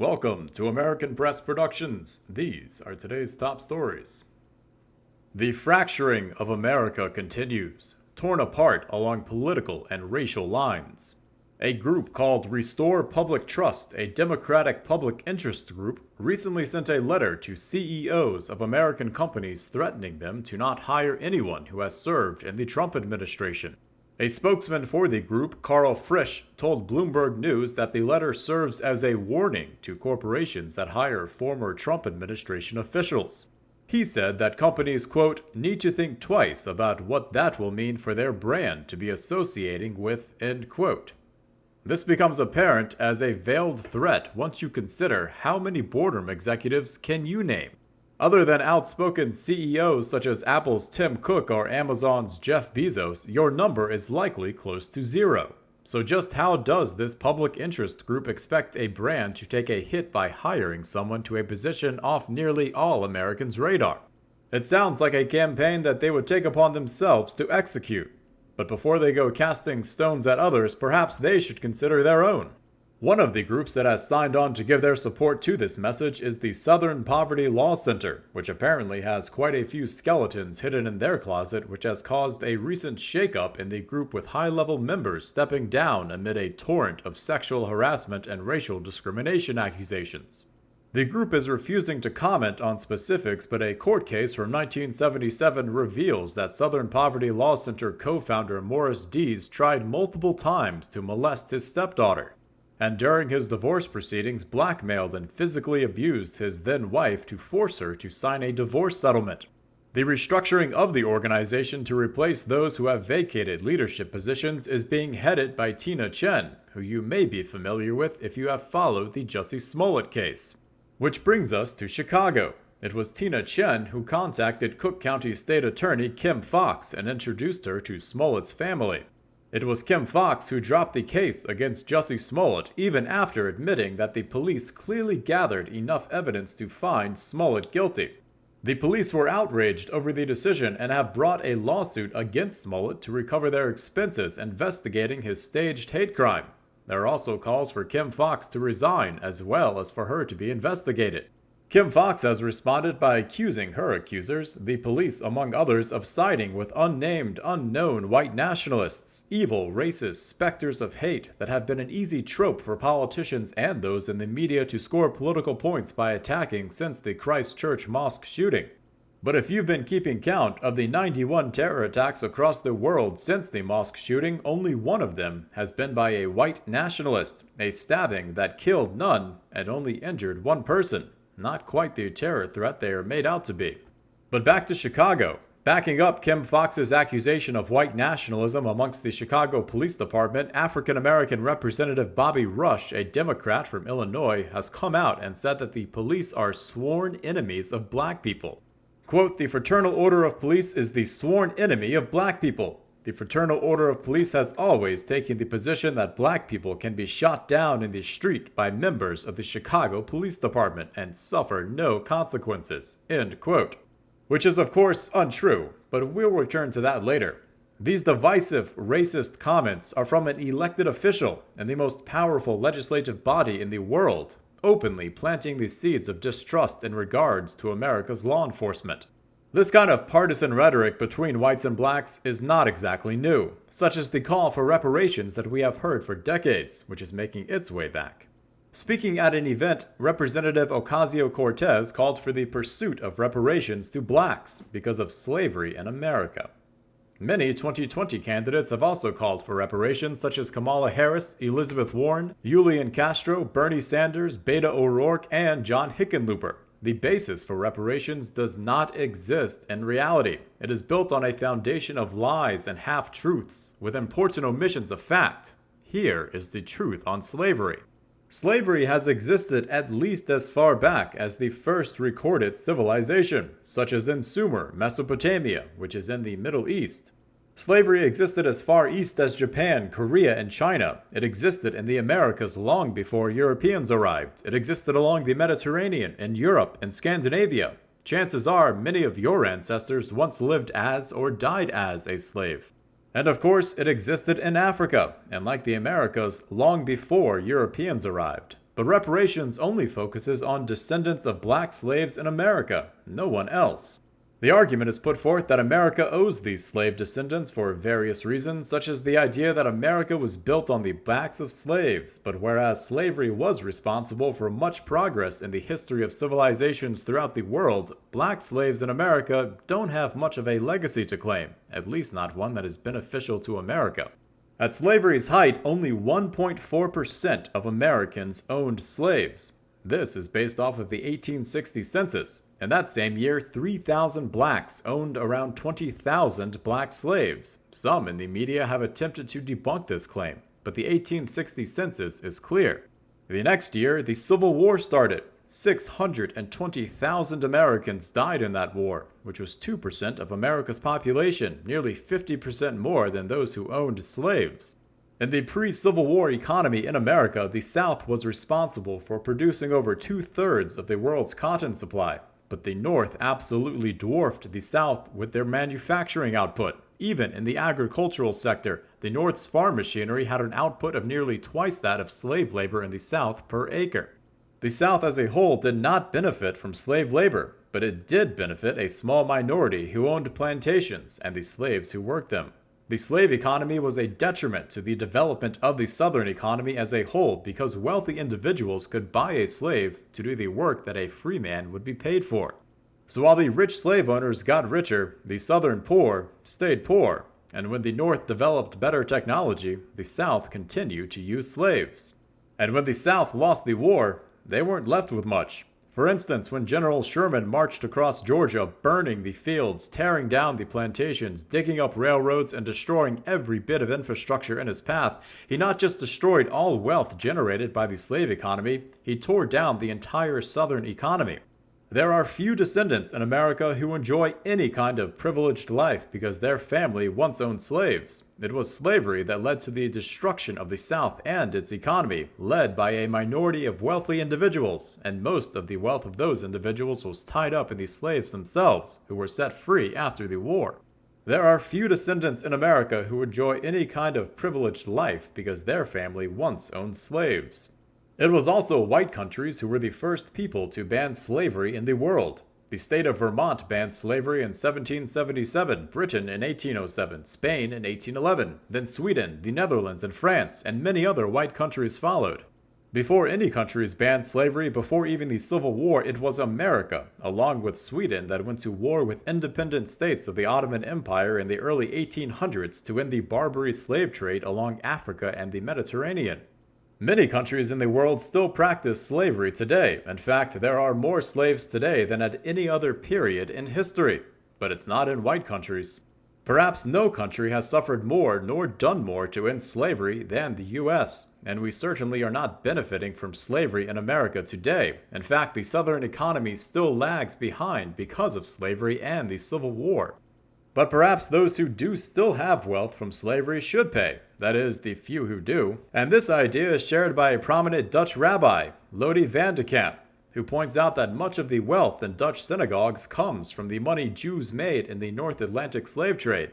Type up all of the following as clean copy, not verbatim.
Welcome to American Press Productions. These are today's top stories. The fracturing of America continues, torn apart along political and racial lines. A group called Restore Public Trust, a Democratic public interest group, recently sent a letter to CEOs of American companies threatening them to not hire anyone who has served in the Trump administration. A spokesman for the group, Carl Frisch, told Bloomberg News that the letter serves as a warning to corporations that hire former Trump administration officials. He said that companies, quote, need to think twice about what that will mean for their brand to be associating with, end quote. This becomes apparent as a veiled threat once you consider how many boardroom executives can you name. Other than outspoken CEOs such as Apple's Tim Cook or Amazon's Jeff Bezos, your number is likely close to zero. So just how does this public interest group expect a brand to take a hit by hiring someone to a position off nearly all Americans' radar? It sounds like a campaign that they would take upon themselves to execute. But before they go casting stones at others, perhaps they should consider their own. One of the groups that has signed on to give their support to this message is the Southern Poverty Law Center, which apparently has quite a few skeletons hidden in their closet, which has caused a recent shakeup in the group with high-level members stepping down amid a torrent of sexual harassment and racial discrimination accusations. The group is refusing to comment on specifics, but a court case from 1977 reveals that Southern Poverty Law Center co-founder Morris Dees tried multiple times to molest his stepdaughter, and during his divorce proceedings blackmailed and physically abused his then-wife to force her to sign a divorce settlement. The restructuring of the organization to replace those who have vacated leadership positions is being headed by Tina Chen, who you may be familiar with if you have followed the Jussie Smollett case. Which brings us to Chicago. It was Tina Chen who contacted Cook County State Attorney Kim Foxx and introduced her to Smollett's family. It was Kim Foxx who dropped the case against Jussie Smollett even after admitting that the police clearly gathered enough evidence to find Smollett guilty. The police were outraged over the decision and have brought a lawsuit against Smollett to recover their expenses investigating his staged hate crime. There are also calls for Kim Foxx to resign as well as for her to be investigated. Kim Foxx has responded by accusing her accusers, the police among others, of siding with unnamed, unknown white nationalists, evil, racist specters of hate that have been an easy trope for politicians and those in the media to score political points by attacking since the Christchurch mosque shooting. But if you've been keeping count of the 91 terror attacks across the world since the mosque shooting, only one of them has been by a white nationalist, a stabbing that killed none and only injured one person. Not quite the terror threat they are made out to be. But back to Chicago. Backing up Kim Foxx's accusation of white nationalism amongst the Chicago Police Department, African-American Representative Bobby Rush, a Democrat from Illinois, has come out and said that the police are sworn enemies of black people. Quote, the Fraternal Order of Police is the sworn enemy of black people. The Fraternal Order of Police has always taken the position that black people can be shot down in the street by members of the Chicago Police Department and suffer no consequences, end quote. Which is of course untrue, but we'll return to that later. These divisive, racist comments are from an elected official in the most powerful legislative body in the world, openly planting the seeds of distrust in regards to America's law enforcement. This kind of partisan rhetoric between whites and blacks is not exactly new, such as the call for reparations that we have heard for decades, which is making its way back. Speaking at an event, Representative Ocasio-Cortez called for the pursuit of reparations to blacks because of slavery in America. Many 2020 candidates have also called for reparations, such as Kamala Harris, Elizabeth Warren, Julian Castro, Bernie Sanders, Beto O'Rourke, and John Hickenlooper. The basis for reparations does not exist in reality. It is built on a foundation of lies and half-truths, with important omissions of fact. Here is the truth on slavery. Slavery has existed at least as far back as the first recorded civilization, such as in Sumer, Mesopotamia, which is in the Middle East. Slavery existed as far east as Japan, Korea, and China. It existed in the Americas long before Europeans arrived. It existed along the Mediterranean, in Europe, and Scandinavia. Chances are many of your ancestors once lived as or died as a slave. And of course, it existed in Africa, and like the Americas, long before Europeans arrived. But reparations only focuses on descendants of black slaves in America, no one else. The argument is put forth that America owes these slave descendants for various reasons, such as the idea that America was built on the backs of slaves, but whereas slavery was responsible for much progress in the history of civilizations throughout the world, black slaves in America don't have much of a legacy to claim, at least not one that is beneficial to America. At slavery's height, only 1.4% of Americans owned slaves. This is based off of the 1860 census. In that same year, 3,000 blacks owned around 20,000 black slaves. Some in the media have attempted to debunk this claim, but the 1860 census is clear. The next year, the Civil War started. 620,000 Americans died in that war, which was 2% of America's population, nearly 50% more than those who owned slaves. In the pre-Civil War economy in America, the South was responsible for producing over 2/3 of the world's cotton supply. But the North absolutely dwarfed the South with their manufacturing output. Even in the agricultural sector, the North's farm machinery had an output of nearly twice that of slave labor in the South per acre. The South as a whole did not benefit from slave labor, but it did benefit a small minority who owned plantations and the slaves who worked them. The slave economy was a detriment to the development of the Southern economy as a whole because wealthy individuals could buy a slave to do the work that a free man would be paid for. So while the rich slave owners got richer, the Southern poor stayed poor, and when the North developed better technology, the South continued to use slaves. And when the South lost the war, they weren't left with much. For instance, when General Sherman marched across Georgia, burning the fields, tearing down the plantations, digging up railroads, and destroying every bit of infrastructure in his path, he not just destroyed all wealth generated by the slave economy, he tore down the entire Southern economy. There are few descendants in America who enjoy any kind of privileged life because their family once owned slaves. It was slavery that led to the destruction of the South and its economy, led by a minority of wealthy individuals, and most of the wealth of those individuals was tied up in the slaves themselves, who were set free after the war. There are few descendants in America who enjoy any kind of privileged life because their family once owned slaves. It was also white countries who were the first people to ban slavery in the world. The state of Vermont banned slavery in 1777, Britain in 1807, Spain in 1811, then Sweden, the Netherlands, and France, and many other white countries followed. Before any countries banned slavery, before even the Civil War, it was America, along with Sweden, that went to war with independent states of the Ottoman Empire in the early 1800s to end the Barbary slave trade along Africa and the Mediterranean. Many countries in the world still practice slavery today. In fact, there are more slaves today than at any other period in history. But it's not in white countries. Perhaps no country has suffered more nor done more to end slavery than the U.S., and we certainly are not benefiting from slavery in America today. In fact, the Southern economy still lags behind because of slavery and the Civil War. But perhaps those who do still have wealth from slavery should pay, that is, the few who do. And this idea is shared by a prominent Dutch rabbi, Lodi van de Kamp, who points out that much of the wealth in Dutch synagogues comes from the money Jews made in the North Atlantic slave trade.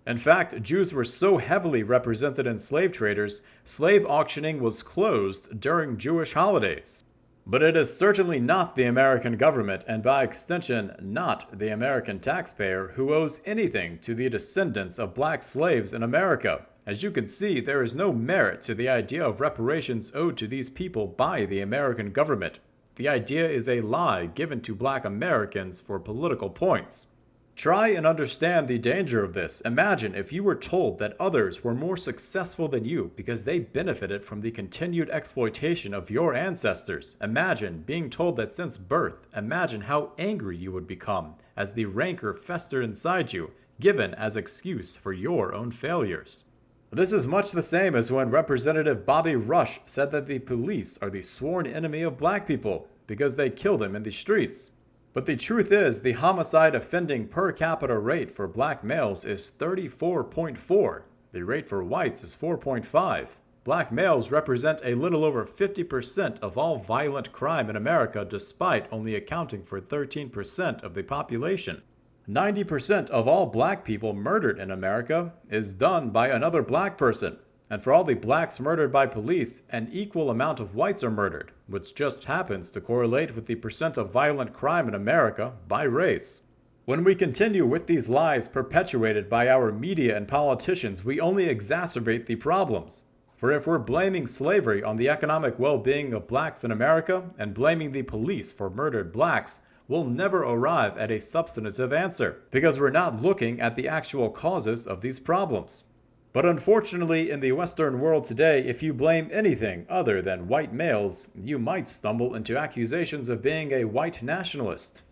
In fact, Jews were so heavily represented in slave traders, slave auctioning was closed during Jewish holidays. But it is certainly not the American government, and by extension, not the American taxpayer, who owes anything to the descendants of black slaves in America. As you can see, there is no merit to the idea of reparations owed to these people by the American government. The idea is a lie given to black Americans for political points. Try and understand the danger of this. Imagine if you were told that others were more successful than you because they benefited from the continued exploitation of your ancestors. Imagine being told that since birth. Imagine how angry you would become as the rancor festered inside you, given as excuse for your own failures. This is much the same as when Representative Bobby Rush said that the police are the sworn enemy of black people because they kill them in the streets. But the truth is, the homicide offending per capita rate for black males is 34.4. The rate for whites is 4.5. Black males represent a little over 50% of all violent crime in America, despite only accounting for 13% of the population. 90% of all black people murdered in America is done by another black person. And for all the blacks murdered by police, an equal amount of whites are murdered. which just happens to correlate with the percent of violent crime in America by race. When we continue with these lies perpetuated by our media and politicians, we only exacerbate the problems. For if we're blaming slavery on the economic well-being of blacks in America and blaming the police for murdered blacks, we'll never arrive at a substantive answer, because we're not looking at the actual causes of these problems. But unfortunately, in the Western world today, if you blame anything other than white males, you might stumble into accusations of being a white nationalist.